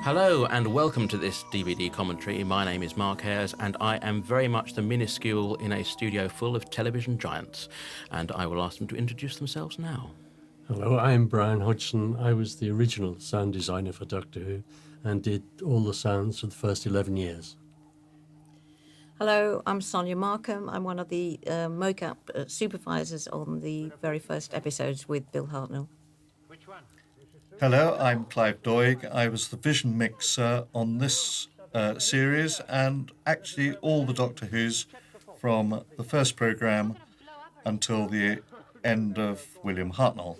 Hello and welcome to this DVD commentary. My name is Mark Ayres and I am very much the minuscule in a studio full of television giants, and I will ask them to introduce themselves now. Hello, I'm Brian Hodgson. I was the original sound designer for Doctor Who and did all the sounds for the first 11 years. Hello, I'm Sonia Markham. I'm one of the mocap supervisors on the very first episodes with Bill Hartnell. Hello, I'm Clive Doig. I was the vision mixer on this series and actually all the Doctor Who's from the first programme until the end of William Hartnell.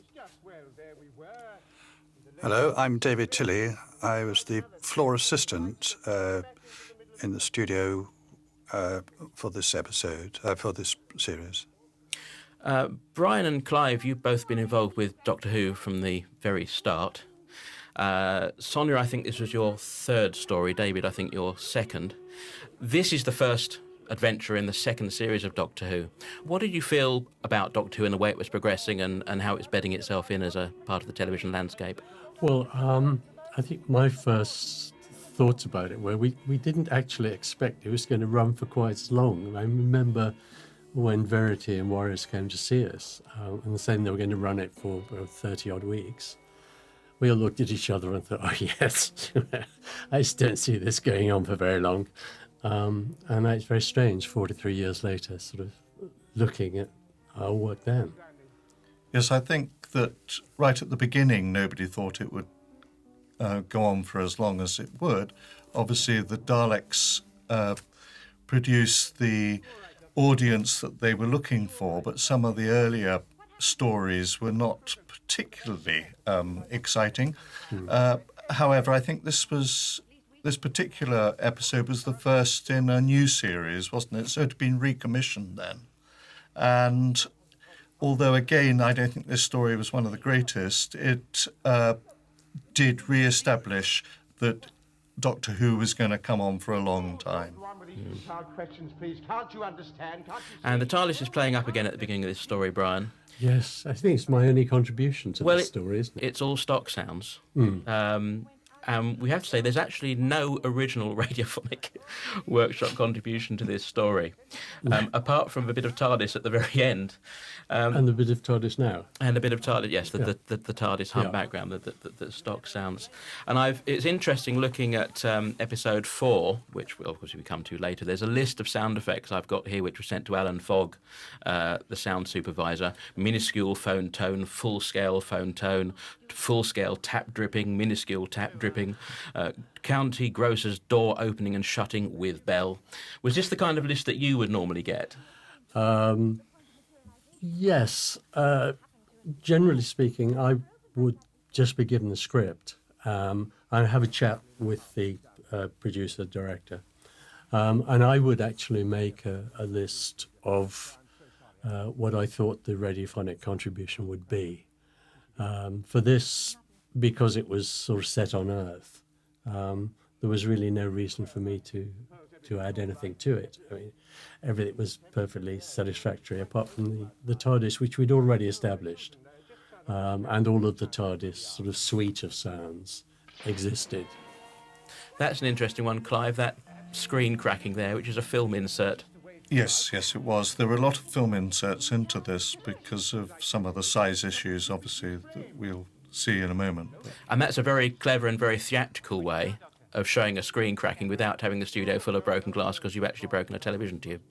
Hello, I'm David Tilley. I was the floor assistant in the studio for this episode, for this series. Brian and Clive, you've both been involved with Doctor Who from the very start. Sonia, I think this was your third story. David, I think your second. This is the first adventure in the second series of Doctor Who. What did you feel about Doctor Who and the way it was progressing and how it's bedding itself in as a part of the television landscape? Well, I think my first thoughts about it were we didn't actually expect it was going to run for quite as long. I remember when Verity and Warriors came to see us and saying they were going to run it for 30-odd weeks, we all looked at each other and thought, oh, yes, I just don't see this going on for very long. And it's very strange, 43 years later, sort of looking at our work then. Yes, I think that right at the beginning, nobody thought it would go on for as long as it would. Obviously, the Daleks produced the audience that they were looking for, but some of the earlier stories were not particularly exciting. However, I think this particular episode was the first in a new series, wasn't it? So it had been recommissioned then. And although, again, I don't think this story was one of the greatest, it did re-establish that Doctor Who was going to come on for a long time. And the TARDIS is playing up again at the beginning of this story, Brian. Yes, I think it's my only contribution to the story, isn't it? It's all stock sounds. We have to say there's actually no original radiophonic workshop contribution to this story, apart from a bit of TARDIS at the very end. And a bit of TARDIS now. And a bit of TARDIS, yes, the TARDIS hum background, the stock sounds. And it's interesting looking at episode 4, which we'll of course we come to later. There's a list of sound effects I've got here, which was sent to Alan Fogg, the sound supervisor. Minuscule phone tone, full-scale phone tone, full-scale tap dripping, minuscule tap dripping, county grocer's door opening and shutting with bell. Was this the kind of list that you would normally get? Yes. Generally speaking, I would just be given the script. I have a chat with the producer, director, and I would actually make a list of what I thought the radiophonic contribution would be. For this, because it was sort of set on Earth, there was really no reason for me to add anything to it. I mean, everything was perfectly satisfactory, apart from the TARDIS, which we'd already established, and all of the TARDIS sort of suite of sounds existed. That's an interesting one, Clive, that screen cracking there, which is a film insert. Yes, it was. There were a lot of film inserts into this because of some of the size issues, obviously, that we'll see in a moment. And that's a very clever and very theatrical way of showing a screen cracking without having the studio full of broken glass because you've actually broken a television tube.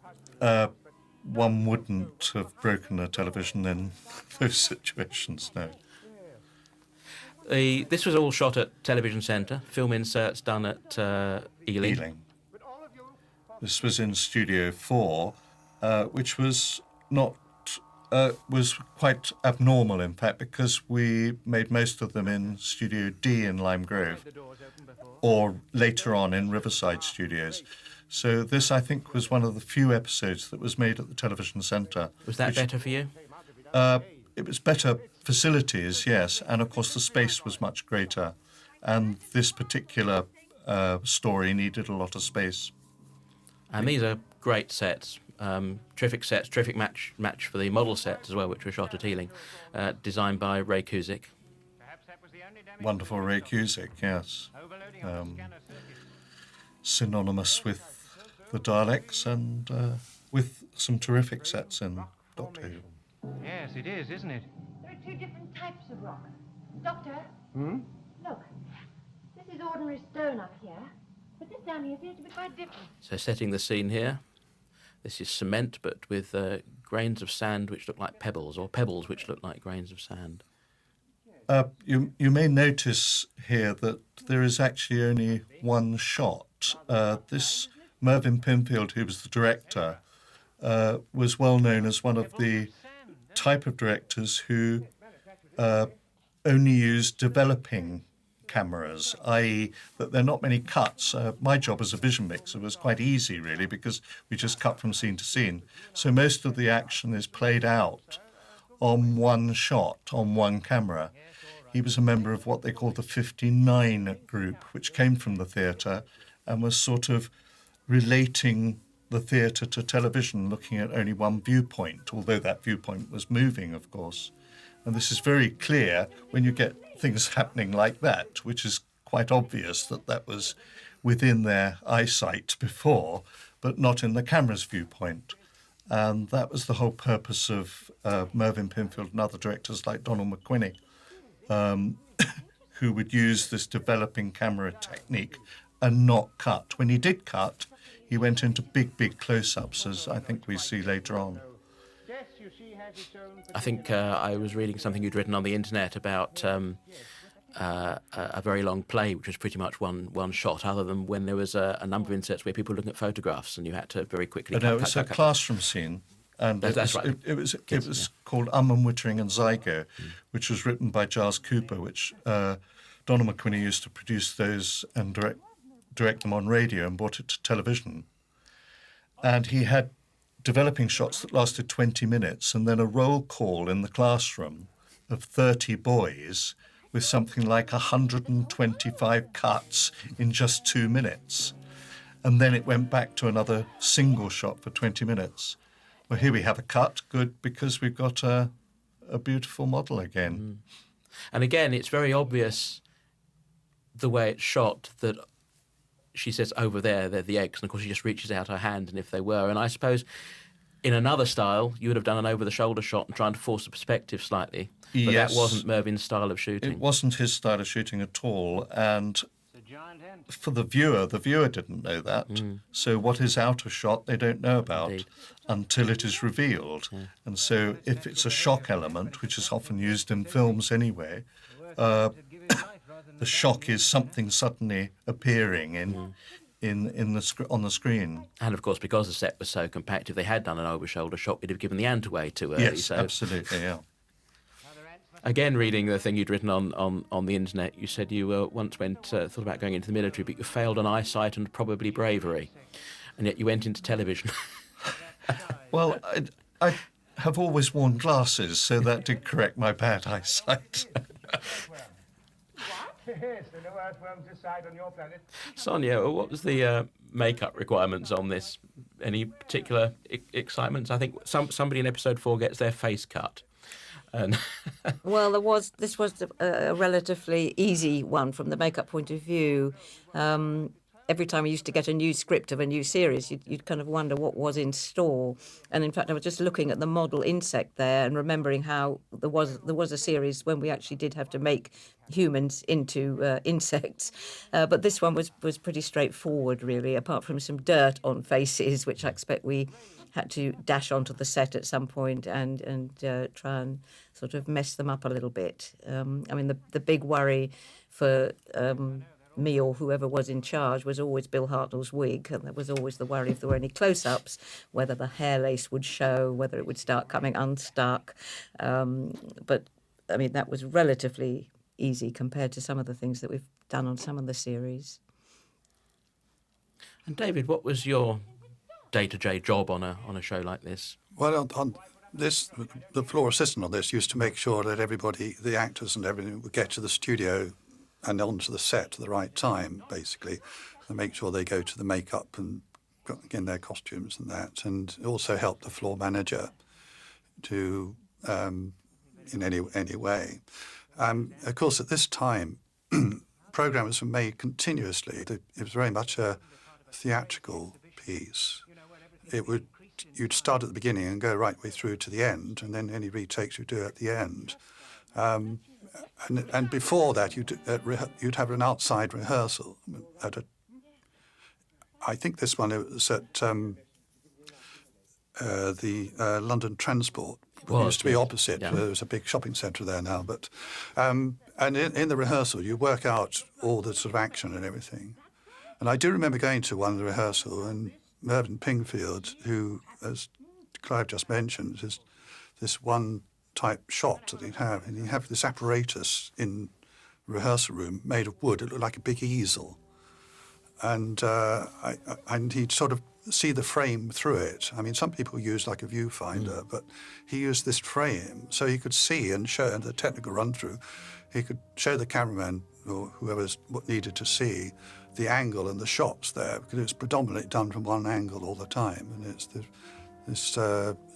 One wouldn't have broken a television in those situations, no. This was all shot at Television Centre, film inserts done at Ealing. This was in Studio 4, which was was quite abnormal, in fact, because we made most of them in Studio D in Lime Grove, or later on in Riverside Studios. So this, I think, was one of the few episodes that was made at the Television Centre. Was that better for you? It was better facilities, yes, and of course the space was much greater. And this particular story needed a lot of space. And these are great sets, terrific match for the model sets as well, which were shot at Ealing, designed by Ray Kuzik. wonderful Ray Cusick, yes. Synonymous with the Daleks and with some terrific sets in Doctor Who. Yes, it is, isn't it? There are two different types of rock. Doctor? Look, this is ordinary stone up here, but this down here seems to be quite different. So setting the scene here, this is cement, but with grains of sand which look like pebbles, or pebbles which look like grains of sand. You may notice here that there is actually only one shot. This Mervyn Pinfield, who was the director, was well known as one of the type of directors who only use developing cameras, i.e. that there are not many cuts. My job as a vision mixer was quite easy, really, because we just cut from scene to scene. So most of the action is played out on one shot, on one camera. He was a member of what they called the 59 group, which came from the theatre and was sort of relating the theatre to television, looking at only one viewpoint, although that viewpoint was moving, of course. And this is very clear when you get things happening like that, which is quite obvious that that was within their eyesight before, but not in the camera's viewpoint. And that was the whole purpose of Mervyn Pinfield and other directors like Donald McQuinney, who would use this developing camera technique and not cut. When he did cut, he went into big close-ups, as I think we see later on. I think I was reading something you'd written on the internet about a very long play, which was pretty much one shot, other than when there was a number of inserts where people were looking at photographs and you had to very quickly No, it was a classroom scene. And that's right. It was called Wittering and Zygo, which was written by Giles Cooper, which Donald McQuinney used to produce those and direct them on radio and brought it to television. And he had developing shots that lasted 20 minutes and then a roll call in the classroom of 30 boys with something like 125 cuts in just 2 minutes. And then it went back to another single shot for 20 minutes. Well, here we have a cut, good, because we've got a beautiful model again. And again, it's very obvious the way it's shot that she says over there, they're the eggs. And of course, she just reaches out her hand, and if they were. And I suppose in another style, you would have done an over-the-shoulder shot and trying to force the perspective slightly. But Yes. that wasn't Mervyn's style of shooting. It wasn't his style of shooting at all. And for the viewer didn't know that. So what is out of shot, they don't know about Indeed. until it is revealed. Yeah. And so if it's a shock element, which is often used in films anyway, the shock is something suddenly appearing on the screen. And of course, because the set was so compact, if they had done an over-shoulder shot, we'd have given the ant away too early. Yes, So absolutely, yeah. again, reading the thing you'd written on the internet, you said you once thought about going into the military, but you failed on eyesight and probably bravery, and yet you went into television. Well, I have always worn glasses, so that did correct my bad eyesight. Yes, there are no earthworms this side on your planet. Sonia, what was the makeup requirements on this? Any particular excitements? I think somebody in episode 4 gets their face cut. And Well, this was a relatively easy one from the makeup point of view. Every time we used to get a new script of a new series, you'd kind of wonder what was in store. And in fact, I was just looking at the model insect there and remembering how there was a series when we actually did have to make humans into insects. But this one was pretty straightforward, really, apart from some dirt on faces, which I expect we had to dash onto the set at some point and try and sort of mess them up a little bit. I mean, the big worry for me or whoever was in charge was always Bill Hartnell's wig, and there was always the worry if there were any close-ups, whether the hair lace would show, whether it would start coming unstuck. But, I mean, that was relatively easy compared to some of the things that we've done on some of the series. And David, what was your day-to-day job on a show like this? Well, on this, the floor assistant on this used to make sure that everybody, the actors and everything, would get to the studio and onto the set at the right time, basically, and make sure they go to the makeup and get in their costumes and that, and also help the floor manager to in any way. Of course, at this time, programs were made continuously. It was very much a theatrical piece. You'd start at the beginning and go right way through to the end, and then any retakes you do at the end. And before that, you'd have an outside rehearsal. I think this one it was at the London Transport. It used to be opposite. Yeah. There's a big shopping centre there now. But and in the rehearsal, you work out all the sort of action and everything. And I do remember going to one rehearsal, and Mervyn Pingfield, who, as Clive just mentioned, is this one type shot that he'd have, and he'd have this apparatus in the rehearsal room made of wood. It looked like a big easel, and he'd sort of see the frame through it. I mean, some people use like a viewfinder, but he used this frame so he could see and show, and the technical run-through, he could show the cameraman or whoever's what needed to see the angle and the shots there, because it was predominantly done from one angle all the time, and it's this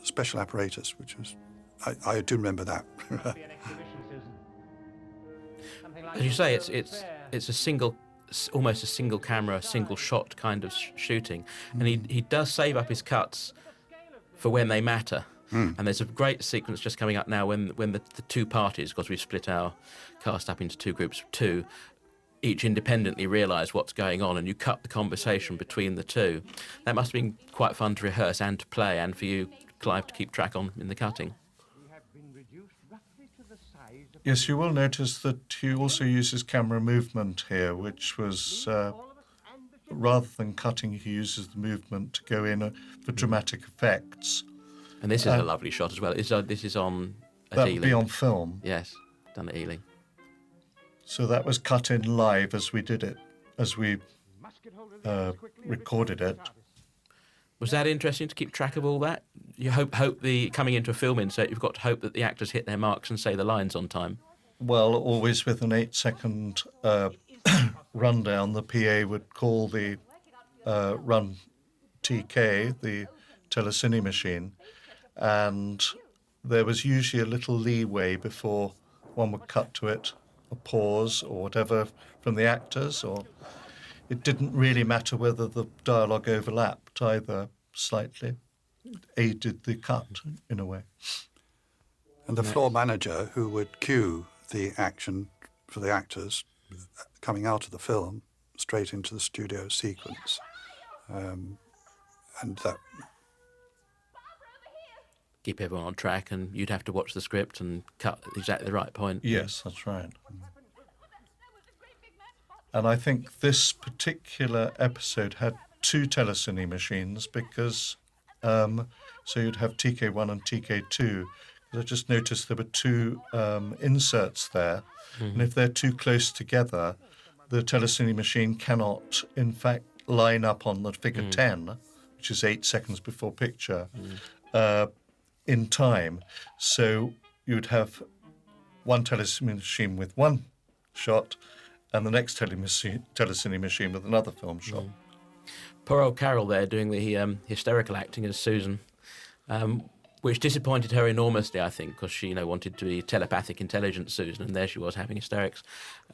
special apparatus, which was, I do remember that. As you say, it's a single, almost a single camera, single shot kind of shooting, and he does save up his cuts for when they matter. And there's a great sequence just coming up now when the two parties, because we've split our cast up into two groups of two, each independently realise what's going on, and you cut the conversation between the two. That must have been quite fun to rehearse and to play, and for you, Clive, to keep track on in the cutting. Yes, you will notice that he also uses camera movement here, which was, rather than cutting, he uses the movement to go in for dramatic effects. And this is a lovely shot as well. This is on at That Ealing. would be on film. Yes, done at Ealing. So that was cut in live as we did it, as we recorded it. Was that interesting to keep track of all that? You hope the coming into a film insert, you've got to hope that the actors hit their marks and say the lines on time. Well, always with an 8-second rundown, the PA would call the run TK, the telecine machine, and there was usually a little leeway before one would cut to it, a pause or whatever from the actors, or it didn't really matter whether the dialogue overlapped either slightly. It aided the cut in a way. And the floor manager, who would cue the action for the actors coming out of the film straight into the studio sequence, and that Keep everyone on track, and you'd have to watch the script and cut at exactly the right point. Yes, that's right. And I think this particular episode had two telecine machines because, so you'd have TK1 and TK2. I just noticed there were two inserts there, and if they're too close together, the telecine machine cannot, in fact, line up on the figure 10, which is 8 seconds before picture, in time. So you'd have one telecine machine with one shot and the next telecine machine with another film shot. Poor old Carol there doing the hysterical acting as Susan, which disappointed her enormously, I think, because she wanted to be telepathic, intelligent Susan, and there she was having hysterics.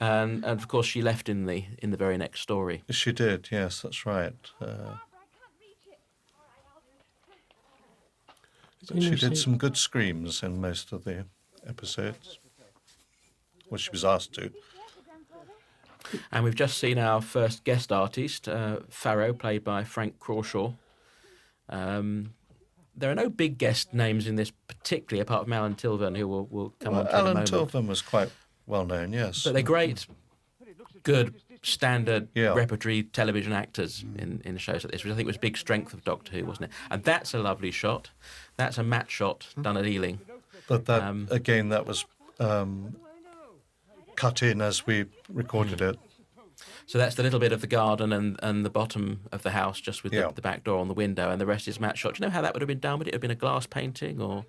And of course she left in the very next story. She did, yes, that's right. She did some good screams in most of the episodes. Well, she was asked to. And we've just seen our first guest artist, Farrow, played by Frank Crawshaw. There are no big guest names in this particularly, apart from Alan Tilvern, who will come on to in a moment. Alan Tilvern was quite well known, yes. But they're great, good, standard Yeah. repertory television actors in shows like this, which I think was a big strength of Doctor Who, wasn't it? And that's a lovely shot. That's a matte shot done at Ealing. But that, again, that was cut in as we recorded it. So that's the little bit of the garden and the bottom of the house, just with Yeah. the back door on the window, and the rest is matte shot. Do you know how that would have been done? Would it have been a glass painting or?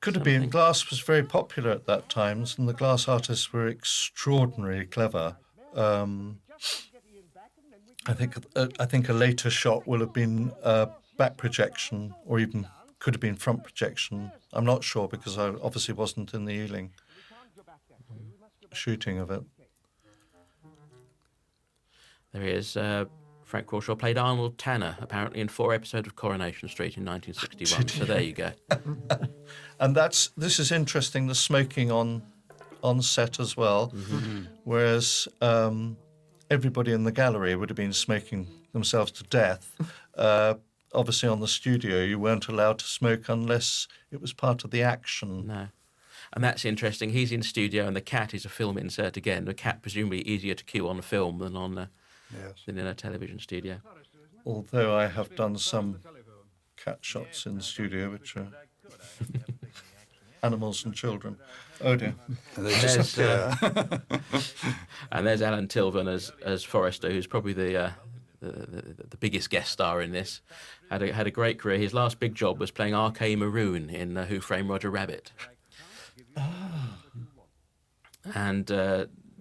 Could have been. Glass was very popular at that time, and the glass artists were extraordinarily clever. I think a later shot will have been back projection, or even could have been front projection. I'm not sure because I obviously wasn't in the Ealing. shooting of it. There he is. Frank Crawshaw played Arnold Tanner, apparently in 4 episodes of Coronation Street in 1961. So there you go. And this is interesting, the smoking on set as well, whereas everybody in the gallery would have been smoking themselves to death. Obviously on the studio you weren't allowed to smoke unless it was part of the action. No. And that's interesting. He's in studio and the cat is a film insert again. The cat presumably easier to cue on a film than than in a television studio. Although I have done some cat shots in the studio which are animals and children. Oh dear. And they disappear. And there's Alan Tilvan as Forrester, who's probably the biggest guest star in this. Had a great career. His last big job was playing R.K. Maroon in Who Framed Roger Rabbit. And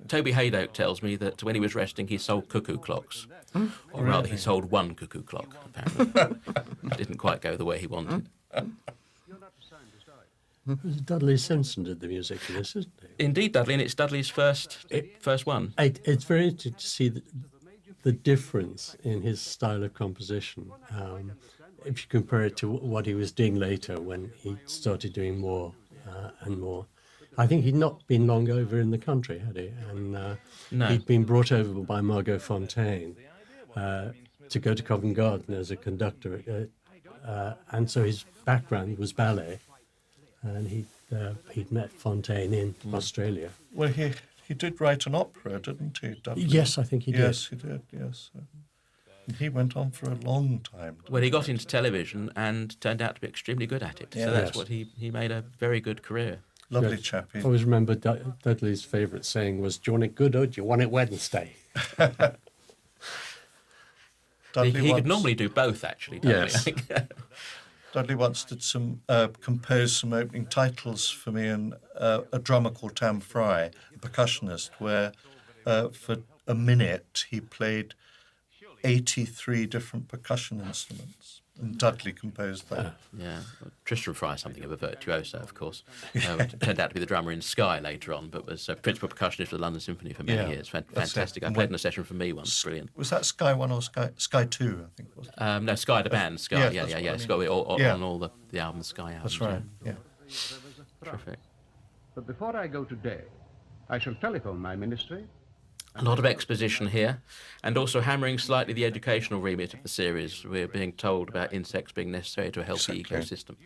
Toby Haydock tells me that when he was resting, he sold cuckoo clocks. Or rather, he sold one cuckoo clock, apparently. Didn't quite go the way he wanted. Dudley Simpson did the music for this, isn't it? Indeed, Dudley, and it's Dudley's first one. It's very interesting to see the difference in his style of composition. If you compare it to what he was doing later when he started doing more and more. I think he'd not been long over in the country, had he? And No. he'd been brought over by Margot Fontaine to go to Covent Garden as a conductor. And so his background was ballet. And he'd met Fontaine in Australia. Well, he did write an opera, didn't he, Dudley? Yes, I think he did. Yes, he did, yes. And he went on for a long time. Well, he got into television and turned out to be extremely good at it. So that's what he made a very good career. Lovely Good. chap. I always remember Dudley's favourite saying was, "Do you want it good or do you want it Wednesday?" He could normally do both, actually, Dudley, Yes. I think. Dudley once did composed some opening titles for me, and a drummer called Tam Fry, a percussionist, where for a minute he played 83 different percussion instruments. And Dudley composed that. Yeah, well, Tristram Fry is something of a virtuoso, of course. Turned out to be the drummer in Sky later on, but was principal percussionist for the London Symphony for many years. Fantastic. I played in a session for me once. Brilliant. Was that Sky 1 or Sky 2, I think? Was it? No, Sky, the band. Sky, Yeah, yeah. that's It's what I got mean. on all the albums, Sky albums. That's right, yeah. Terrific. But before I go today, I shall telephone my ministry. A lot of exposition here, and also hammering slightly the educational remit of the series. We're being told about insects being necessary to a healthy ecosystem.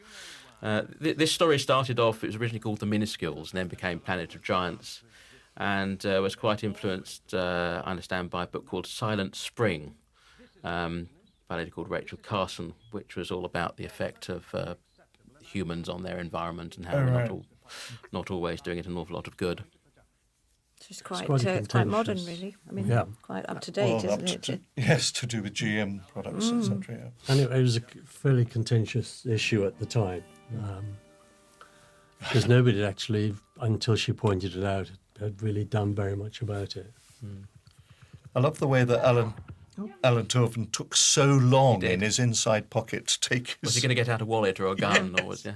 This story started off, it was originally called The Minuscules, and then became Planet of Giants, and was quite influenced, I understand, by a book called Silent Spring, by a lady called Rachel Carson, which was all about the effect of humans on their environment and how we're not always doing it an awful lot of good. It's quite contentious. modern, really. I mean, quite up to date, isn't it? Yes, to do with GM products, etc. Yeah. And it was a fairly contentious issue at the time. Because nobody actually, until she pointed it out, had really done very much about it. I love the way that Alan Tilvan took so long in his inside pocket to take his... Was he going to get out a wallet or a gun, or was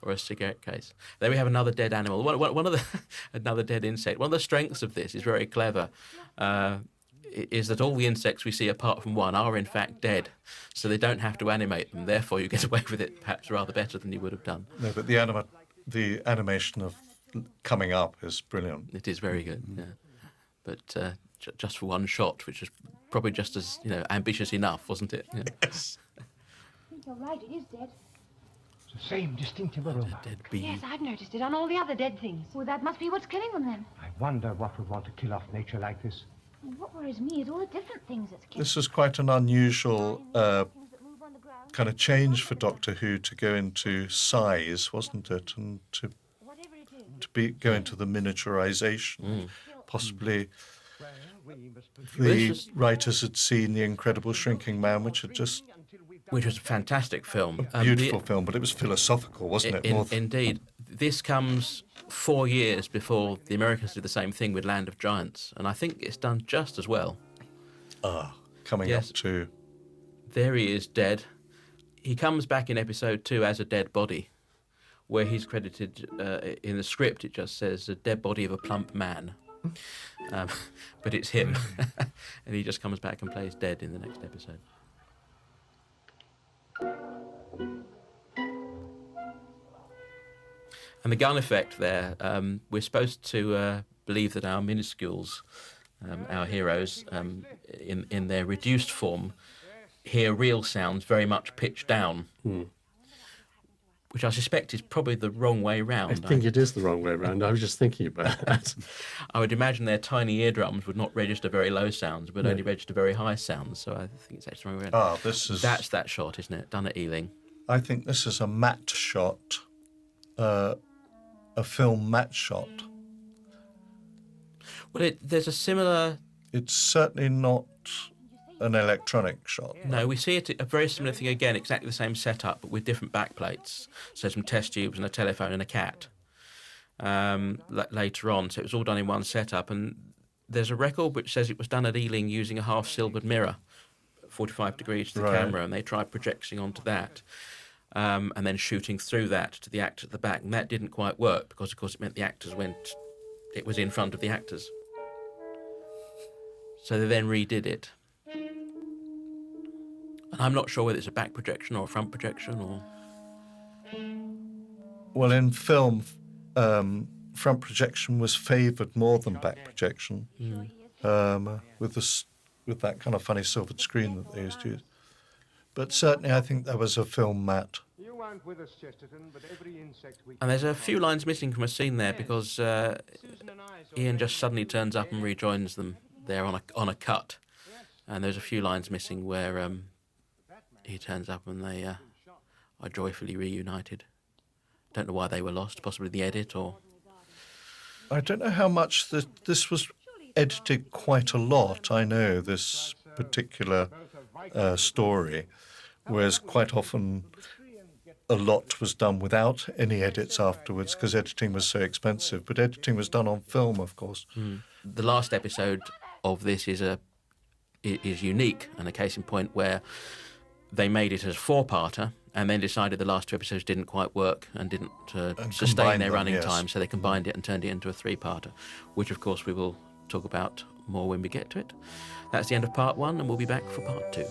or a cigarette case? There we have another dead animal. One of the another dead insect. One of the strengths of this is very clever. Is that all the insects we see, apart from one, are in fact dead, so they don't have to animate them. Therefore, you get away with it perhaps rather better than you would have done. No, but the animation of coming up is brilliant. It is very good. Yeah. But just for one shot, which is probably just as ambitious enough, wasn't it? Yeah. Yes. I think you're right, it is dead. It's the same distinctive aroma. Dead bee. Yes, I've noticed it on all the other dead things. Well, that must be what's killing them then. I wonder what would want to kill off nature like this. And what worries me is all the different things it's killing. This was quite an unusual kind of change for Doctor Who to go into size, wasn't it? And to go into the miniaturization. Possibly the writers had seen The Incredible Shrinking Man, which was a fantastic film. Beautiful film, but it was philosophical, wasn't it? Indeed. This comes 4 years before the Americans did the same thing with Land of Giants, and I think it's done just as well. Coming up to... There he is, dead. He comes back in episode 2 as a dead body, where he's credited in the script. It just says a dead body of a plump man, but it's him, and he just comes back and plays dead in the next episode. And the gun effect there, we're supposed to believe that our minuscules, our heroes, in their reduced form, hear real sounds very much pitched down, which I suspect is probably the wrong way round. I think it is the wrong way around. I was just thinking about that. I would imagine their tiny eardrums would not register very low sounds, but only register very high sounds. So I think it's actually the wrong way around. That's that shot, isn't it? Done at Ealing. I think this is a matte shot, a film matte shot. Well, there's a similar... It's certainly not an electronic shot. No, we see a very similar thing again, exactly the same setup, but with different backplates. So some test tubes and a telephone and a cat later on. So it was all done in one setup. And there's a record which says it was done at Ealing using a half-silvered mirror, 45 degrees to the camera, and they tried projecting onto that. And then shooting through that to the actor at the back. And that didn't quite work because, of course, it meant the actors it was in front of the actors. So they then redid it. And I'm not sure whether it's a back projection or a front projection or... Well, in film, front projection was favoured more than back projection, with that kind of funny silvered screen that they used to use. But certainly I think there was a film matte. And there's a few lines missing from a scene there because Ian just suddenly turns up and rejoins them there on a cut. And there's a few lines missing where he turns up and they are joyfully reunited. Don't know why they were lost, possibly the edit or... I don't know how much this was edited quite a lot, I know, this particular story, whereas quite often a lot was done without any edits afterwards because editing was so expensive. But editing was done on film, of course. The last episode of this is unique, and a case in point where they made it as a four-parter and then decided the last two episodes didn't quite work and didn't sustain their running time, so they combined it and turned it into a three-parter, which, of course, we will talk about more when we get to it. That's the end of part one, and we'll be back for part two.